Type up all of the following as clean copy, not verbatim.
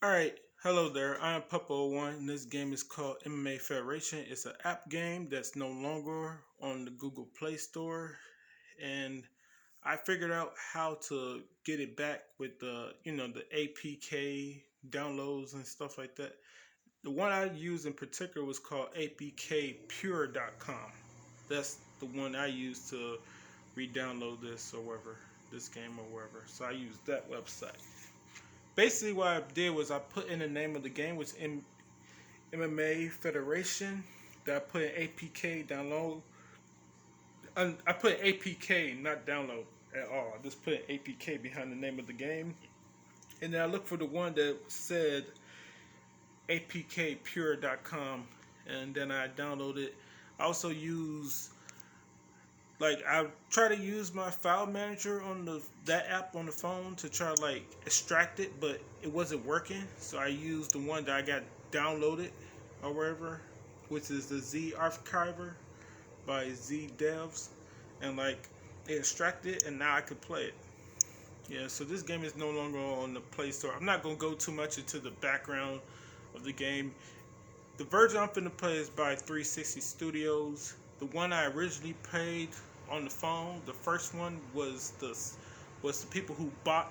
Alright, hello there. I am Puppo01 and this game is called MMA Federation. It's an app game that's no longer on the Google Play Store, and I figured out how to get it back with the APK downloads and stuff like that. The one I used in particular was called apkpure.com. That's the one I used to re-download this or whatever, this game or whatever. So I used that website. Basically, what I did was I put in the name of the game, which in MMA Federation. That I put in APK download. I put APK, not download at all. I just put APK behind the name of the game, and then I looked for the one that said apkpure.com, and then I downloaded. I also use I try to use my file manager on that app on the phone to try to extract it, but it wasn't working. So I used the one that I got downloaded or wherever, which is the Z Archiver by Z Devs, and it extracted it, and now I could play it. Yeah, so this game is no longer on the Play Store. I'm not gonna go too much into the background of the game. The version I'm finna play is by 360 Studios. The one I originally played on the phone, the first one was the people who bought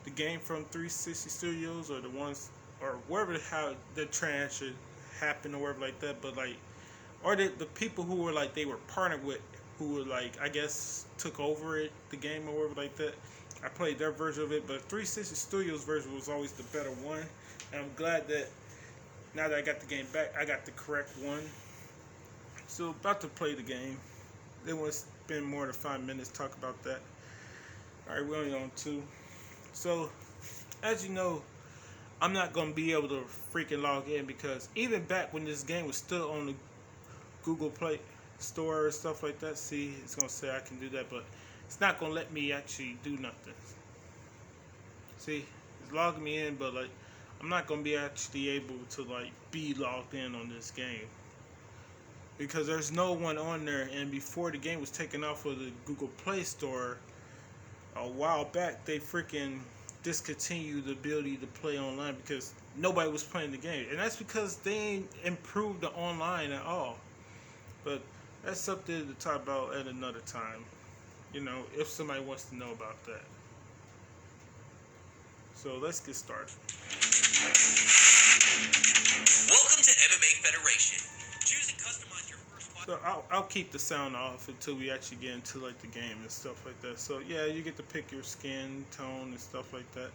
the game from 360 Studios, or the ones, or wherever how the transaction happened or whatever like that. But or the people who were they were partnered with, who were I guess took over the game or whatever like that. I played their version of it, but 360 Studios version was always the better one. And I'm glad that now that I got the game back, I got the correct one. So about to play the game. They want to spend more than 5 minutes talk about that. Alright, we're only on 2. So, as you know, I'm not going to be able to freaking log in, because even back when this game was still on the Google Play Store and stuff like that, see, it's going to say I can do that, but it's not going to let me actually do nothing. See, it's logging me in, but I'm not going to be actually able to be logged in on this game, because there's no one on there. And before the game was taken off of the Google Play Store a while back, they freaking discontinued the ability to play online because nobody was playing the game. And that's because they ain't improved the online at all. But that's something to talk about at another time, if somebody wants to know about that. So let's get started. Welcome to MMA Federation. Choose and customize your first fight. So I'll keep the sound off until we actually get into the game and stuff like that. So yeah, you get to pick your skin tone and stuff like that.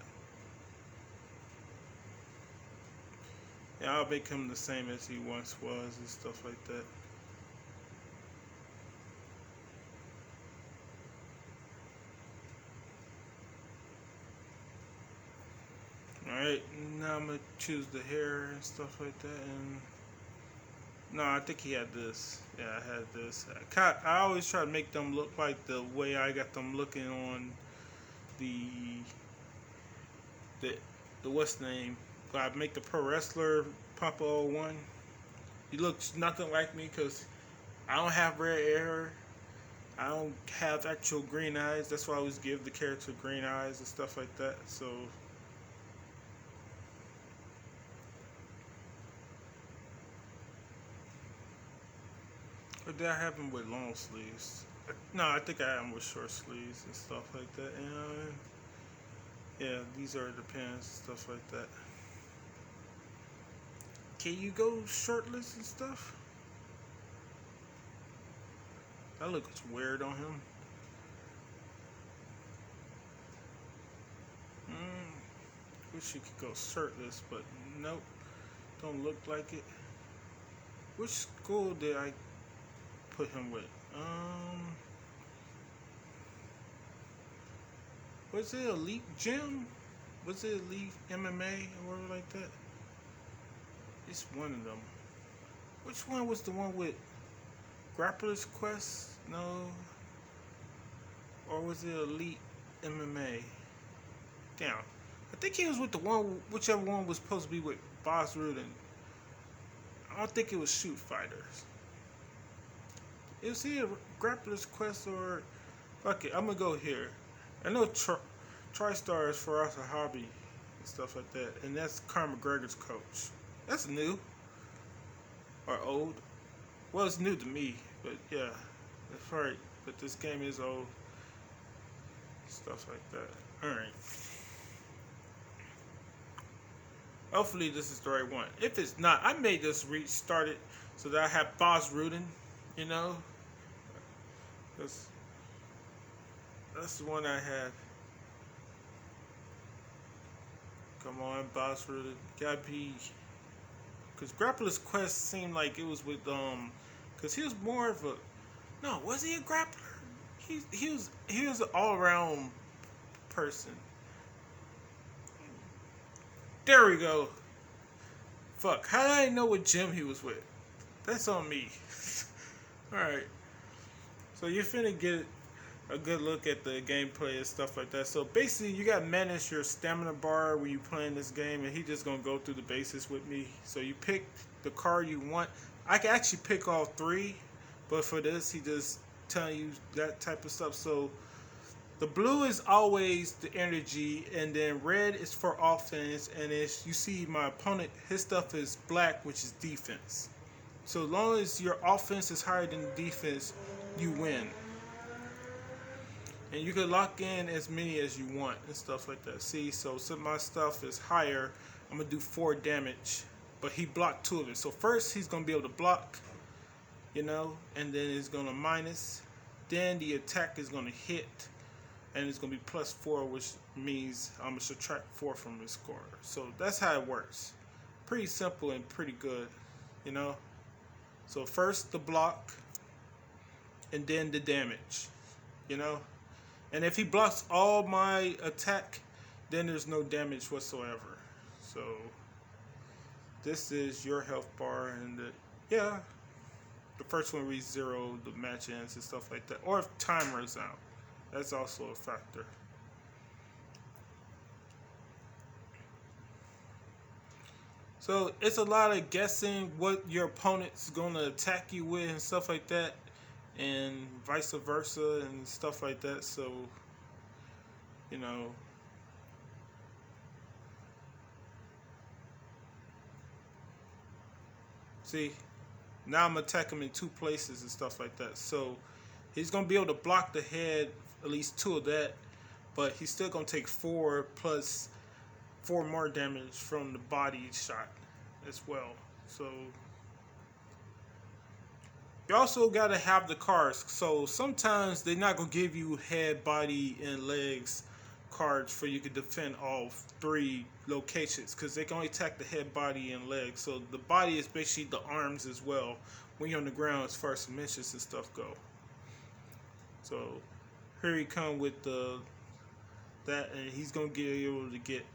Yeah, I'll make him the same as he once was and stuff like that. Alright, now I'm gonna choose the hair and stuff like that. And no, I think he had this. Yeah, I had this. I always try to make them look like the way I got them looking on the what's the name? I make the pro wrestler Papa01. He looks nothing like me because I don't have red hair. I don't have actual green eyes. That's why I always give the character green eyes and stuff like that. So or did I have him with long sleeves? No, I think I have him with short sleeves and stuff like that. And yeah, these are the pants and stuff like that. Can you go shirtless and stuff? That looks weird on him. Wish you could go shirtless, but nope. Don't look like it. Which school did I put him with? Was it Elite Gym? Was it Elite MMA or whatever like that? It's one of them. Which one was the one with Grappler's Quest? No. Or was it Elite MMA? Damn. I think he was with the one, whichever one was supposed to be with Boss Rudin. I don't think it was Shoot Fighters. It was either Grappler's Quest or... Fuck it, I'm gonna go here. I know TriStar is for us a hobby. and stuff like that. And that's Conor McGregor's coach. That's new or old. Well, it's new to me, but yeah, that's right. But this game is old. Stuff like that. All right. Hopefully this is the right one. If it's not, I may just restart it so that I have Boss Rudin. You know, that's the one I had. Come on, Boss Rudin. Gotta be. Because Grappler's Quest seemed like it was with because he was more of a. No, was he a grappler? He was an all around person. There we go. Fuck. How did I know what gym he was with? That's on me. Alright. So you're finna get a good look at the gameplay and stuff like that. So basically you gotta manage your stamina bar when you playing this game, and he just gonna go through the basics with me. So you pick the card you want. I can actually pick all three, but for this he just telling you that type of stuff. So the blue is always the energy, and then red is for offense, and as you see my opponent, his stuff is black, which is defense. So as long as your offense is higher than the defense, you win. And you can lock in as many as you want and stuff like that. See, so since my stuff is higher, I'm going to do 4 damage, but he blocked 2 of it. So first he's going to be able to block, and then it's going to minus. Then the attack is going to hit, and it's going to be +4, which means I'm going to subtract 4 from his score. So that's how it works. Pretty simple and pretty good, So first the block, and then the damage, And if he blocks all my attack, then there's no damage whatsoever. So this is your health bar, and the first one reads 0, the match ends and stuff like that. Or if time runs out. That's also a factor. So it's a lot of guessing what your opponent's gonna attack you with and stuff like that, and vice versa and stuff like that. So, see, now I'm attacking him in 2 places and stuff like that. So he's gonna be able to block the head, at least 2 of that, but he's still gonna take 4 plus 4 more damage from the body shot as well. So you also gotta have the cards. So sometimes they're not gonna give you head, body, and legs cards for you to defend all 3 locations, because they can only attack the head, body, and legs. So the body is basically the arms as well when you're on the ground, as far as submissions and stuff go. So here he come with that, and he's gonna be able to get.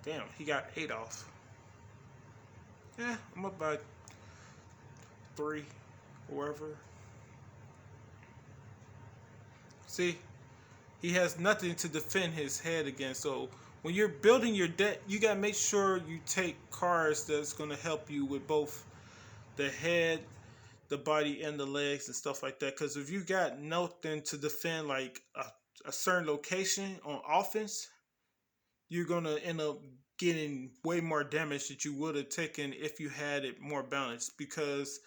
Damn, he got 8 off. Yeah, I'm up by 3 or wherever. See, he has nothing to defend his head against. So when you're building your deck, you gotta make sure you take cards that's gonna help you with both the head, the body, and the legs and stuff like that. Because if you got nothing to defend, like a certain location on offense, you're gonna end up getting way more damage that you would have taken if you had it more balanced. Because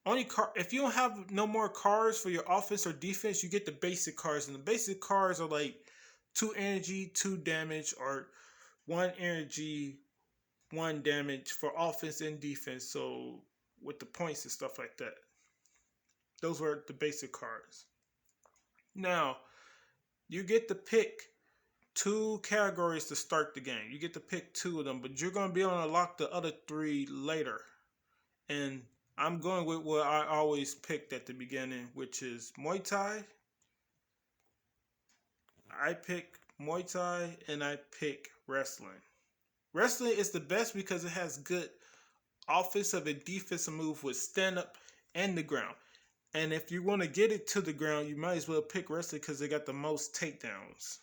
if you don't have no more cards for your offense or defense, you get the basic cards, and the basic cards are like 2 energy, 2 damage, or 1 energy, 1 damage for offense and defense. So with the points and stuff like that, those were the basic cards. Now you get to pick 2 categories to start the game. You get to pick 2 of them, but you're going to be able to unlock the other 3 later. And I'm going with what I always picked at the beginning, which is Muay Thai. I pick Muay Thai, and I pick wrestling. Wrestling is the best because it has good offensive and defensive move with stand-up and the ground. And if you want to get it to the ground, you might as well pick wrestling because they got the most takedowns.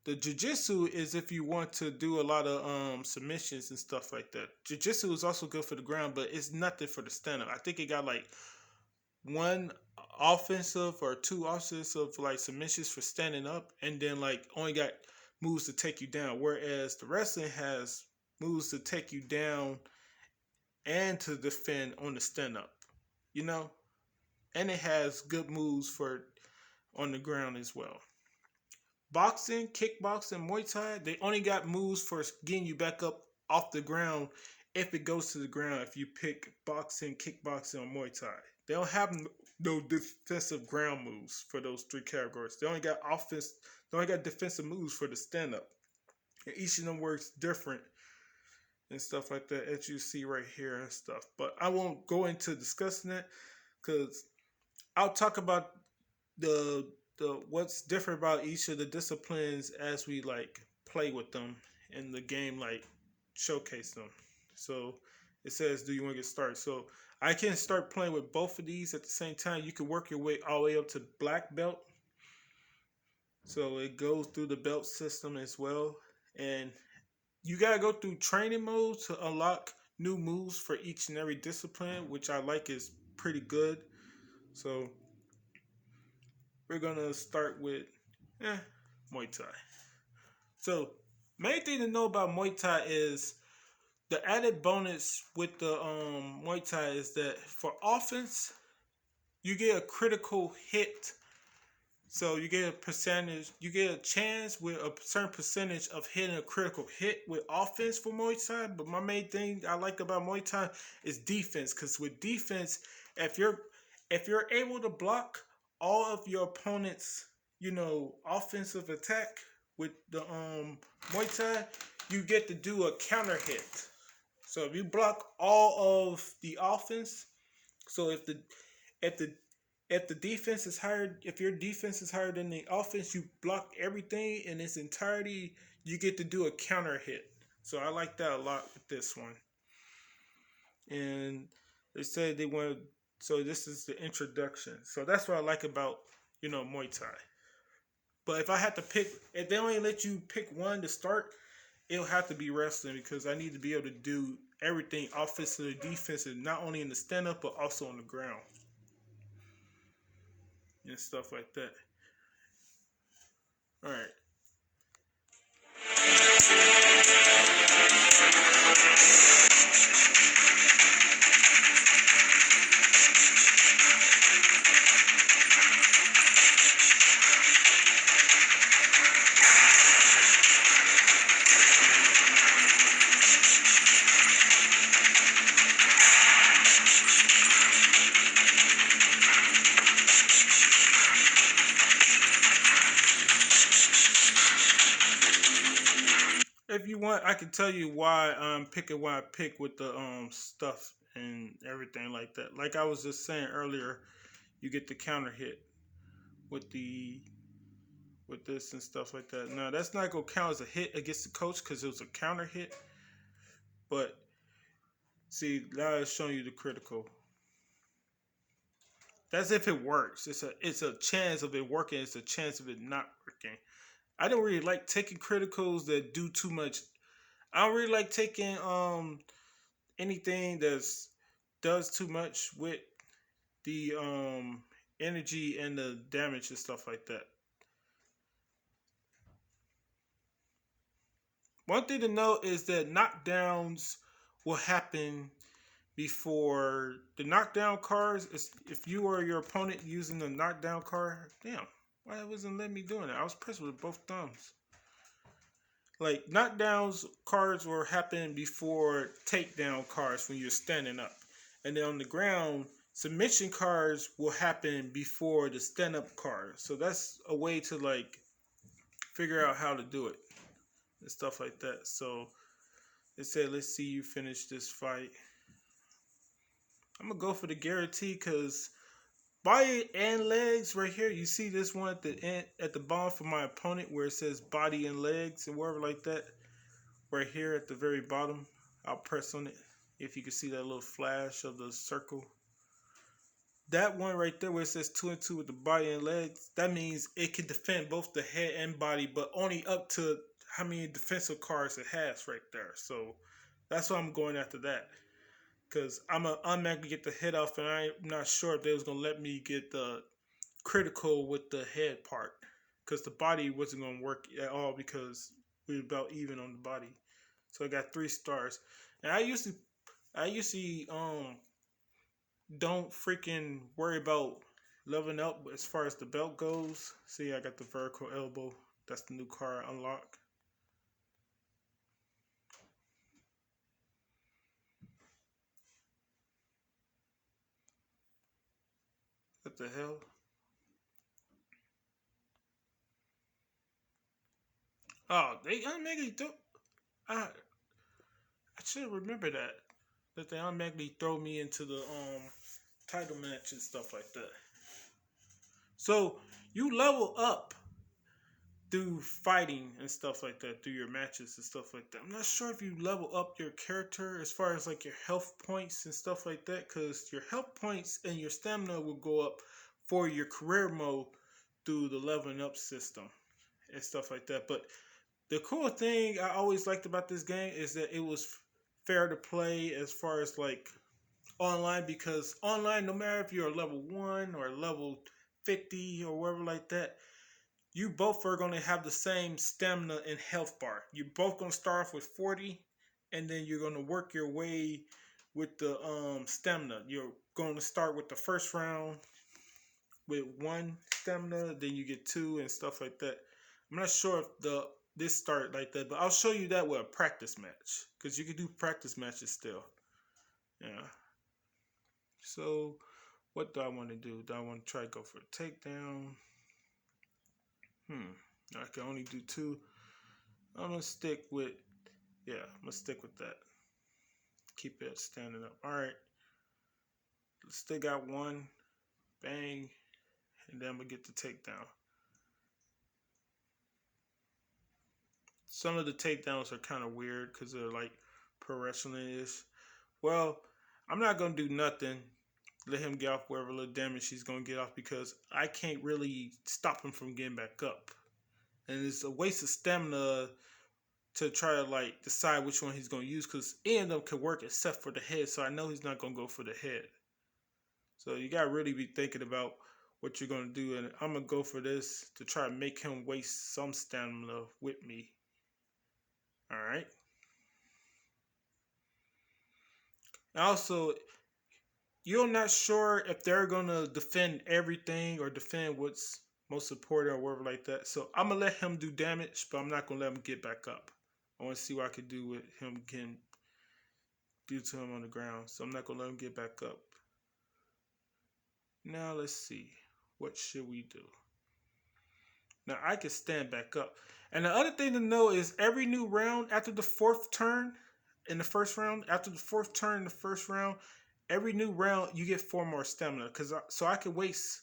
The jiu-jitsu is if you want to do a lot of submissions and stuff like that. Jiu-jitsu is also good for the ground, but it's nothing for the stand-up. I think it got like 1 offensive or 2 offensive like submissions for standing up, and then like only got moves to take you down, whereas the wrestling has moves to take you down and to defend on the stand up, you know, and it has good moves for on the ground as well. Boxing, kickboxing, Muay Thai, they only got moves for getting you back up off the ground if it goes to the ground. If you pick boxing, kickboxing, or Muay Thai, they don't have no defensive ground moves for those three categories. They only got offense. They only got defensive moves for the stand up, and each of them works different and stuff like that, as you see right here and stuff. But I won't go into discussing that because I'll talk about the what's different about each of the disciplines as we like play with them in the game, like showcase them. So it says, do you want to get started? So I can start playing with both of these at the same time. You can work your way all the way up to black belt. So it goes through the belt system as well. And you gotta go through training mode to unlock new moves for each and every discipline, which I like is pretty good. So we're gonna start with Muay Thai. So main thing to know about Muay Thai is the added bonus with the Muay Thai is that for offense, you get a critical hit. So you get a percentage, you get a chance with a certain percentage of hitting a critical hit with offense for Muay Thai. But my main thing I like about Muay Thai is defense, because with defense, if you're able to block all of your opponent's, offensive attack with the Muay Thai, you get to do a counter hit. So if you block all of the offense, so if the defense is higher, if your defense is higher than the offense, you block everything in its entirety, you get to do a counter hit. So I like that a lot with this one. And they said they wanted, so this is the introduction. So that's what I like about, Muay Thai. But if I had to pick, if they only let you pick one to start, it'll have to be wrestling, because I need to be able to do everything offensive, defensive, not only in the stand-up, but also on the ground. And stuff like that. All right. If you want, I can tell you why I'm picking what I pick with the stuff and everything like that. Like I was just saying earlier, you get the counter hit with this and stuff like that. Now that's not gonna count as a hit against the coach because it was a counter hit. But see, now it's showing you the critical. That's if it works. It's a chance of it working. It's a chance of it not working. I don't really like taking criticals that do too much. I don't really like taking anything that's does too much with the energy and the damage and stuff like that. One thing to note is that knockdowns will happen before the knockdown cards. If you or your opponent using the knockdown card, damn, why it wasn't letting me doing it? I was pressed with both thumbs. Like knockdowns cards will happen before takedown cards when you're standing up, and then on the ground, submission cards will happen before the stand up cards. So that's a way to like figure out how to do it and stuff like that. So they said, let's see you finish this fight. I'm gonna go for the guarantee because body and legs right here. You see this one at the end, at the bottom for my opponent where it says body and legs and wherever like that. Right here at the very bottom, I'll press on it. If you can see that little flash of the circle. That one right there where it says 2 and 2 with the body and legs, that means it can defend both the head and body, but only up to how many defensive cards it has right there. So that's why I'm going after that. Because I'm automatically get the head off, and I'm not sure if they was going to let me get the critical with the head part because the body wasn't gonna work at all because we were about even on the body. So I got 3 stars. And I usually don't freaking worry about leveling up as far as the belt goes. See, I got the vertical elbow. That's the new card unlock. What the hell? Oh, they automatically throw. I should remember that. That they automatically throw me into the title match and stuff like that. So you level up through fighting and stuff like that, through your matches and stuff like that. I'm not sure if you level up your character as far as like your health points and stuff like that, because your health points and your stamina will go up for your career mode through the leveling up system and stuff like that. But the cool thing I always liked about this game is that it was fair to play as far as like online, because online, no matter if you're a level 1 or level 50 or whatever like that, you both are going to have the same stamina and health bar. You're both going to start off with 40, and then you're going to work your way with the stamina. You're going to start with the first round with 1 stamina, then you get 2 and stuff like that. I'm not sure if this started like that, but I'll show you that with a practice match, because you can do practice matches still. Yeah. So, what do I want to do? Do I want to try to go for a takedown? I can only do 2. I'm gonna stick with, I'm gonna stick with that. Keep it standing up. All right. Still got 1. Bang. And then I'm gonna get the takedown. Some of the takedowns are kind of weird because they're like pro wrestling-ish. Well, I'm not gonna do nothing. Let him get off whatever little damage he's gonna get off, because I can't really stop him from getting back up. And it's a waste of stamina to try to like decide which one he's gonna use, because any of them could work except for the head. So I know he's not gonna go for the head. So you gotta really be thinking about what you're gonna do, and I'm gonna go for this to try to make him waste some stamina with me. All right. Also, you're not sure if they're gonna defend everything or defend what's most important or whatever like that. So I'm gonna let him do damage, but I'm not gonna let him get back up. I want to see what I can do with him, can do to him on the ground. So I'm not gonna let him get back up. Now let's see. What should we do? Now I can stand back up. And the other thing to know is every new round after the 4th turn in the first round, after the 4th turn in the first round, every new round you get 4 more stamina. So I could waste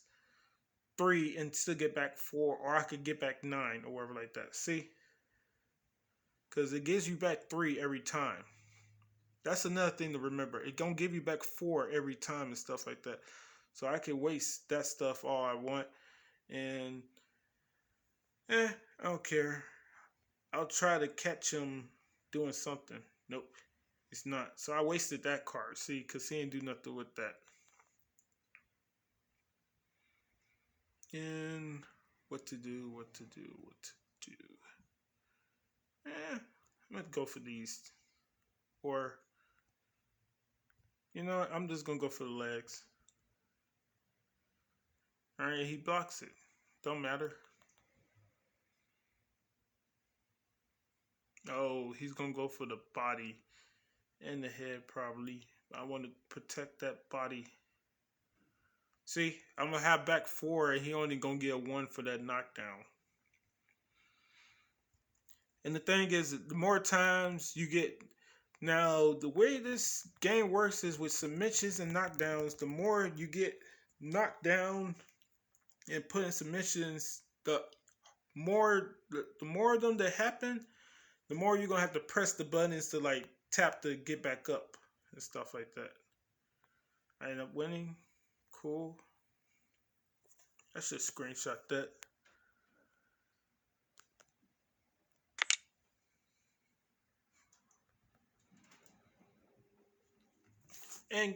3 and still get back 4, or I could get back 9 or whatever like that. See? Because it gives you back 3 every time. That's another thing to remember. It don't give you back 4 every time and stuff like that. So I can waste that stuff all I want. And I don't care. I'll try to catch him doing something. Nope, it's not. So I wasted that card. See, because he didn't do nothing with that. And what to do. I'm going to go for these. Or, you know what? I'm just going to go for the legs. Alright, he blocks it. Don't matter. Oh, he's going to go for the body and the head probably. I want to protect that body. See, I'm going to have back 4 and he only going to get 1 for that knockdown. And the thing is, the more times you get... Now, the way this game works is with submissions and knockdowns. The more you get knocked down and put in submissions, the more of them that happen, the more you're gonna have to press the buttons to like tap to get back up and stuff like that. I end up winning. Cool. I should screenshot that. And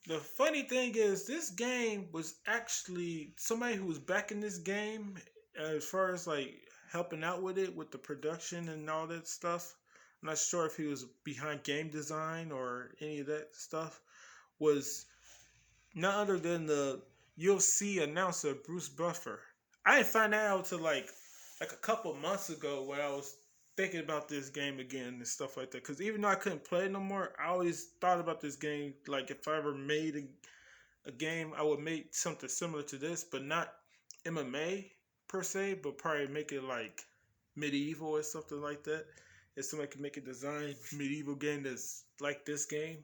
the funny thing is, this game was actually somebody who was back in this game as far as like helping out with it with the production and all that stuff, I'm not sure if he was behind game design or any of that stuff. Was none other than the UFC announcer Bruce Buffer. I didn't find that out till like a couple months ago when I was thinking about this game again and stuff like that. Because even though I couldn't play it no more, I always thought about this game. Like if I ever made a game, I would make something similar to this, but not MMA per se, but probably make it like medieval or something like that. If somebody could make a design medieval game that's like this game,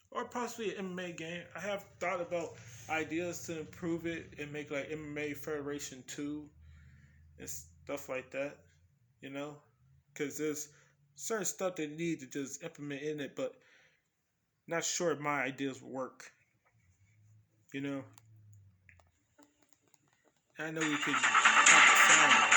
or possibly an MMA game. I have thought about ideas to improve it and make like MMA Federation 2 and stuff like that, you know? Because there's certain stuff they need to just implement in it, but not sure if my ideas will work, you know? I know we could have the sound on.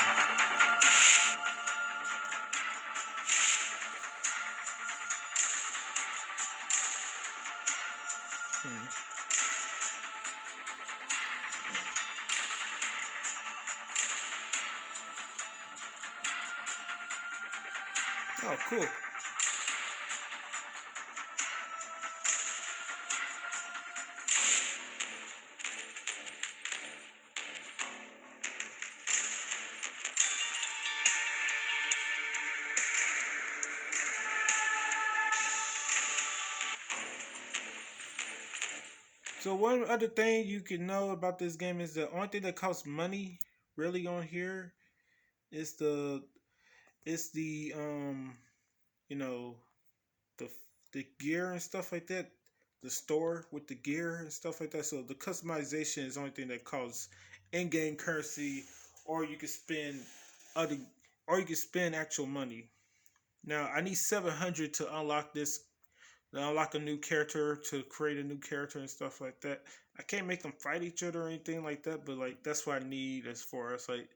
Oh, cool. So one other thing you can know about this game is the only thing that costs money really on here is the you know the the gear and stuff like that. The store with the gear and stuff like that. So the customization is the only thing that costs in-game currency, or you can spend other, or you can spend actual money. Now I need 700 to unlock this, to unlock a new character, to create a new character and stuff like that. I can't make them fight each other or anything like that, but like that's what I need as far as like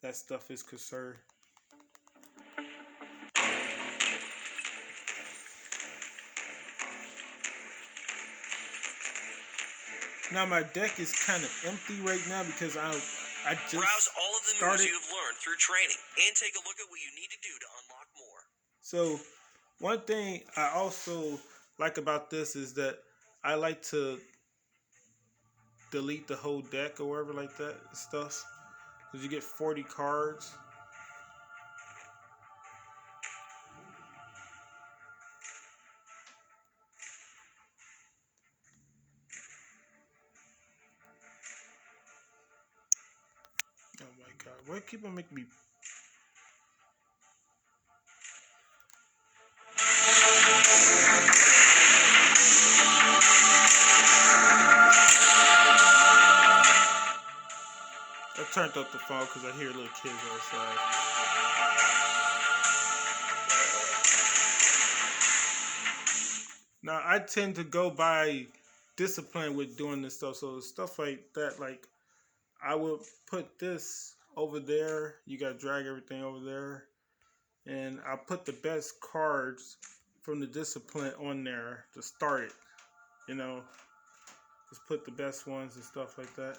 that stuff is concerned. Now my deck is kind of empty right now because I Browse just all of the moves started. you have learned through training and take a look at what you need to do to unlock more. So one thing I also like about this is that I like to delete the whole deck or whatever like that stuff because you get 40 cards. Oh my god, why keep on making me? I turned up the phone because I hear little kids outside. Now I tend to go by discipline with doing this stuff. So stuff like that, like I would put this over there. You gotta drag everything over there, and I put the best cards from the discipline on there to start it. You know, just put the best ones and stuff like that.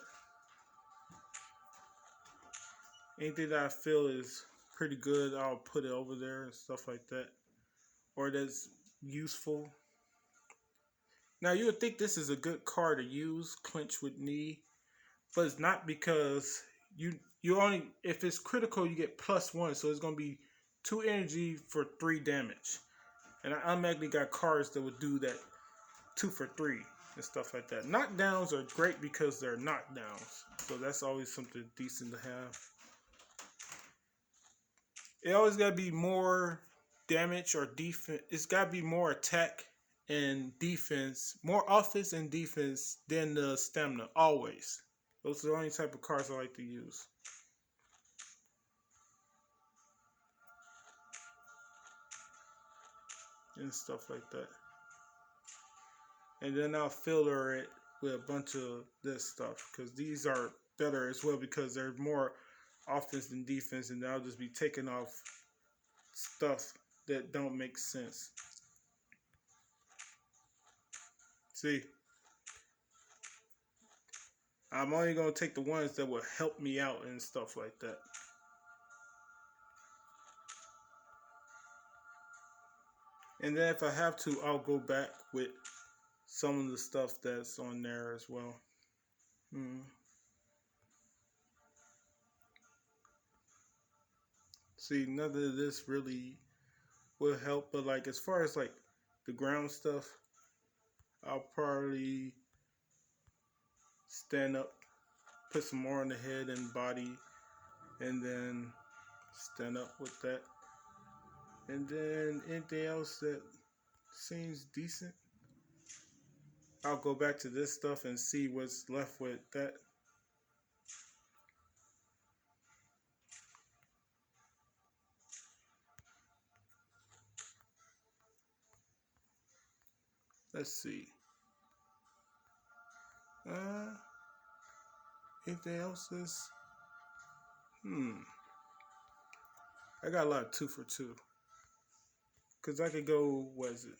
Anything that I feel is pretty good, I'll put it over there and stuff like that, or that's useful. Now you would think this is a good card to use, clinch with knee, but it's not because you only if it's critical you get +1, so it's gonna be 2 energy for 3 damage, and I automatically got cards that would do that 2 for 3 and stuff like that. Knockdowns are great because they're knockdowns, so that's always something decent to have. It always gotta be more damage or defense. It's gotta be more attack and defense, more offense and defense than the stamina. Always. Those are the only type of cards I like to use. And stuff like that. And then I'll filler it with a bunch of this stuff because these are better as well because they're more offense than defense, and I'll just be taking off stuff that don't make sense. See, I'm only gonna take the ones that will help me out and stuff like that. And then if I have to, I'll go back with some of the stuff that's on there as well. See, none of this really will help, but like as far as like the ground stuff, I'll probably stand up, put some more on the head and body, and then stand up with that. And then anything else that seems decent, I'll go back to this stuff and see what's left with that. Let's see. Anything else is I got a lot of 2 for 2. Cause I could go, what is it?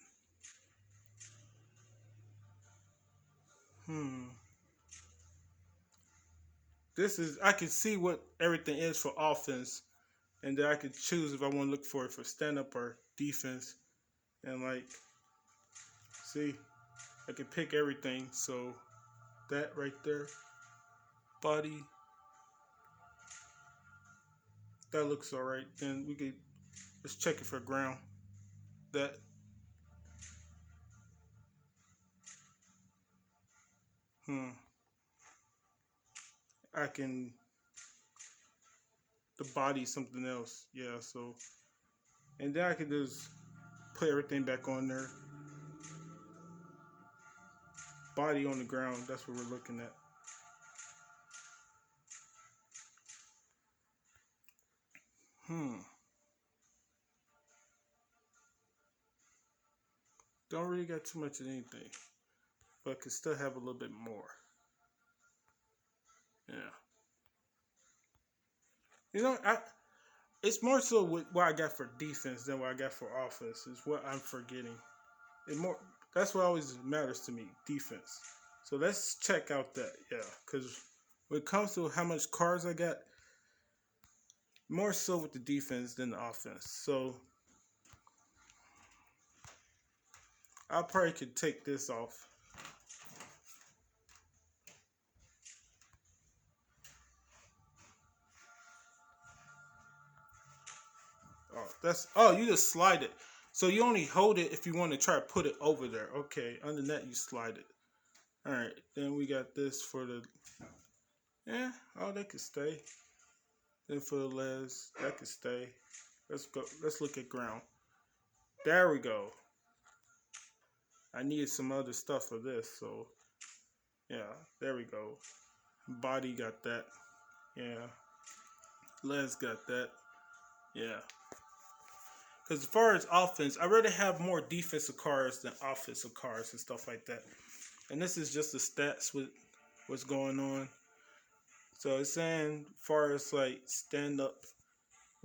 This is, I can see what everything is for offense, and then I could choose if I want to look for it for stand up or defense. And like, see, I can pick everything. So that right there, body, that looks all right. Then we could, let's check it for ground. That, I can, the body something else. Yeah, so, and then I can just put everything back on there. Body on the ground, that's what we're looking at. Don't really got too much of anything, but could still have a little bit more. Yeah. You know, it's more so what I got for defense than what I got for offense is what I'm forgetting. That's what always matters to me, defense. So let's check out that, because when it comes to how much cards I got, more so with the defense than the offense. So I probably could take this off. You just slide it. So you only hold it if you want to try to put it over there. Okay, under that you slide it. All right, then we got this for the, that could stay. Then for the legs, that could stay. Let's go. Let's look at ground. There we go. I needed some other stuff for this, so yeah, there we go. Body got that. Yeah. Legs got that. Yeah. Because as far as offense, I rather have more defensive cards than offensive cards and stuff like that. And this is just the stats with what's going on. So it's saying, as far as like stand up,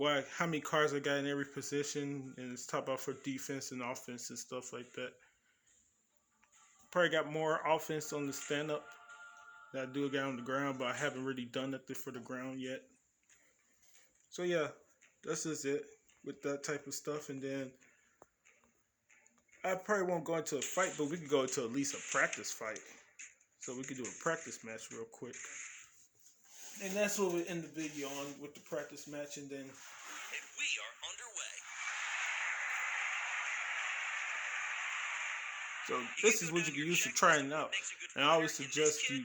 how many cards I got in every position, and it's talking about for defense and offense and stuff like that. Probably got more offense on the stand up than I do get on the ground, but I haven't really done nothing for the ground yet. So yeah, this is it with that type of stuff. And then I probably won't go into a fight, but we could go into at least a practice fight. So we could do a practice match real quick. And that's what we end the video on, with the practice match. And then we are underway. So this is what you can use for trying out. And I always suggest you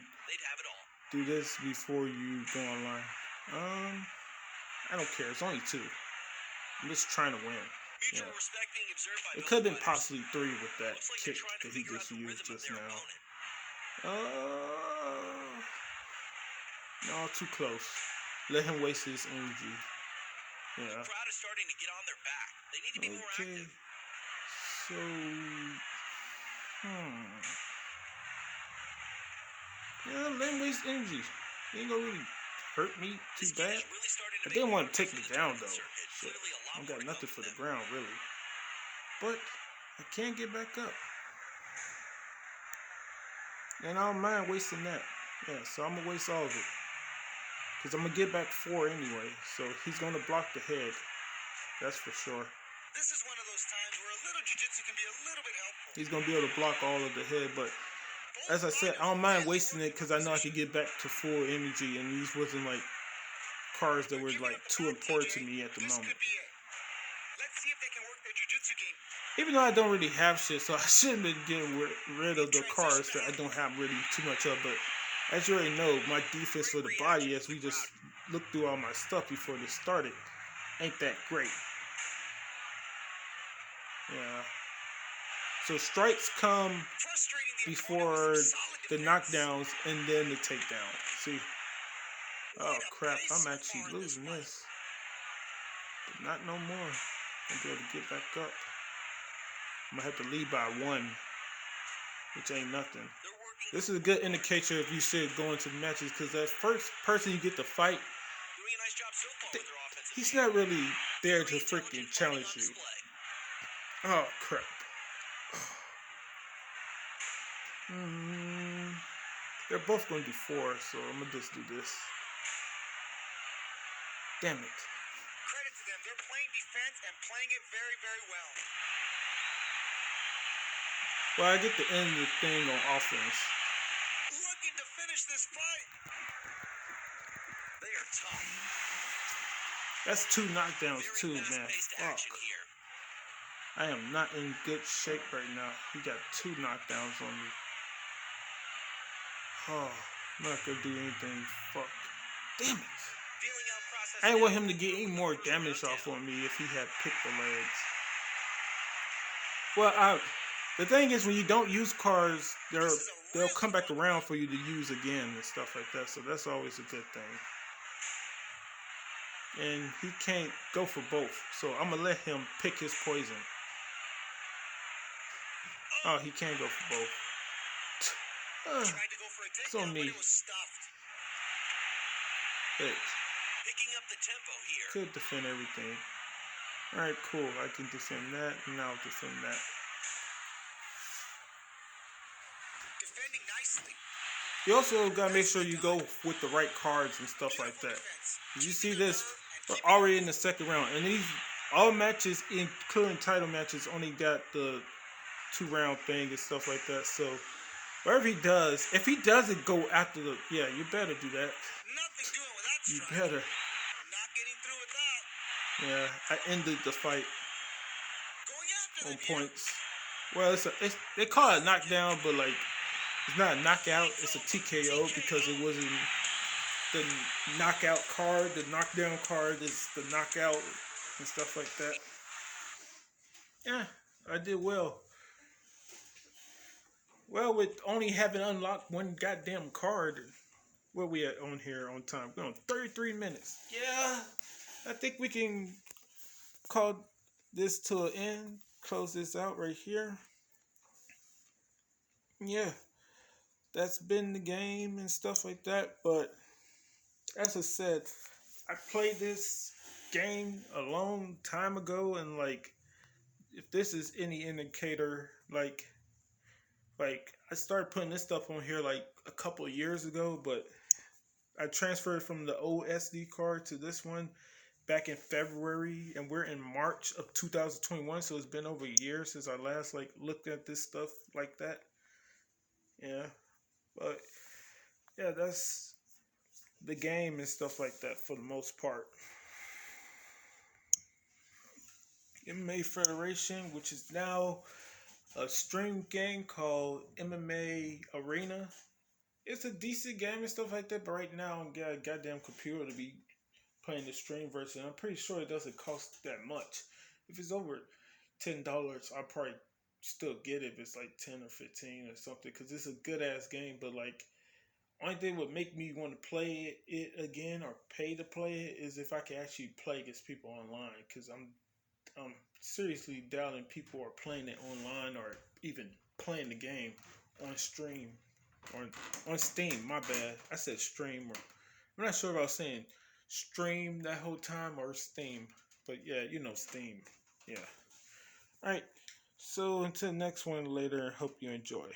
do this before you go online. I don't care. It's only 2. I'm just trying to win. Yeah. It could have been possibly 3 with that kick that he just used just now. No, too close. Let him waste his energy. Yeah. The crowd is starting to get on their back. They need to be more active. So, yeah, let him waste energy. He ain't gonna really hurt me too bad. I didn't want to take me down though. Shit. I got nothing for the ground really. But I can't get back up. And I don't mind wasting that. Yeah, so I'm gonna waste all of it. Because I'm gonna get back 4 anyway. So he's gonna block the head. That's for sure. This is one of those times where a little jiu-jitsu can be a little bit helpful. He's gonna be able to block all of the head, but as I said, I don't mind wasting it because I know I can get back to full energy, and these wasn't like cards that were like too important to me at the moment. Let's see if they can work their jiu-jitsu game. Even though I don't really have shit, so I shouldn't be getting rid of the cards that I don't have really too much of. But as you already know, my defense for the body, as we just looked through all my stuff before this started, ain't that great. Yeah. So strikes come before the knockdowns and then the takedown. See? Oh crap, I'm actually losing this. But not no more. I'm gonna be able to get back up. I'm gonna have to lead by 1, which ain't nothing. This is a good indicator if you should go into the matches, because that first person you get to fight, he's not really there to freaking challenge you. Oh crap. They're both going to do 4, so I'm going to just do this. Damn it. Credit to them. They're playing defense and playing it very, very well. Well, I get to end the thing on offense. Looking to finish this fight. They are tough. That's 2 knockdowns too, man. Fuck. I am not in good shape right now. He got 2 knockdowns on me. Oh, I'm not gonna do anything. Fuck. Damn it. I didn't want him to get any more damage off on me if he had picked the legs. Well, the thing is, when you don't use cards, they'll come back around for you to use again and stuff like that. So that's always a good thing. And he can't go for both, so I'm gonna let him pick his poison. Oh, he can't go for both. It's on me. Hey. Picking up the tempo here. Could defend everything. Alright, cool. I can defend that, and now I'll defend that. Defending nicely. You also gotta make sure you go with the right cards and stuff like that. You see this, we're already in the 2nd round, and these all matches, including title matches, only got the 2-round thing and stuff like that. So whatever he does, if he doesn't go after the, yeah, you better do that. You better. Not getting through with that. Yeah, I ended the fight on points. Well, they call it a knockdown, but like it's not a knockout. It's a TKO because it wasn't the knockout card. The knockdown card is the knockout and stuff like that. Yeah, I did well. Well, with only having unlocked 1 goddamn card, where we at on here on time? We're on 33 minutes. Yeah, I think we can call this to an end. Close this out right here. Yeah, that's been the game and stuff like that. But as I said, I played this game a long time ago, and like, if this is any indicator, like I started putting this stuff on here like a couple of years ago, but I transferred from the old SD card to this one back in February, and we're in March of 2021, so it's been over a year since I last like looked at this stuff like that. Yeah, but yeah, that's the game and stuff like that for the most part. MMA Federation, which is now a stream game called MMA Arena. It's a decent game and stuff like that, but right now I'm got a goddamn computer to be playing the stream version. I'm pretty sure it doesn't cost that much. If it's over $10, I'll probably still get it if it's like 10 or 15 or something, because it's a good ass game. But like, only thing would make me want to play it again or pay to play it is if I can actually play against people online, because I'm seriously doubting people are playing it online or even playing the game on stream or on Steam. My bad, I said stream, or I'm not sure if I was saying stream that whole time or Steam, but yeah, you know, Steam. Yeah. All right. So until next one later, hope you enjoy.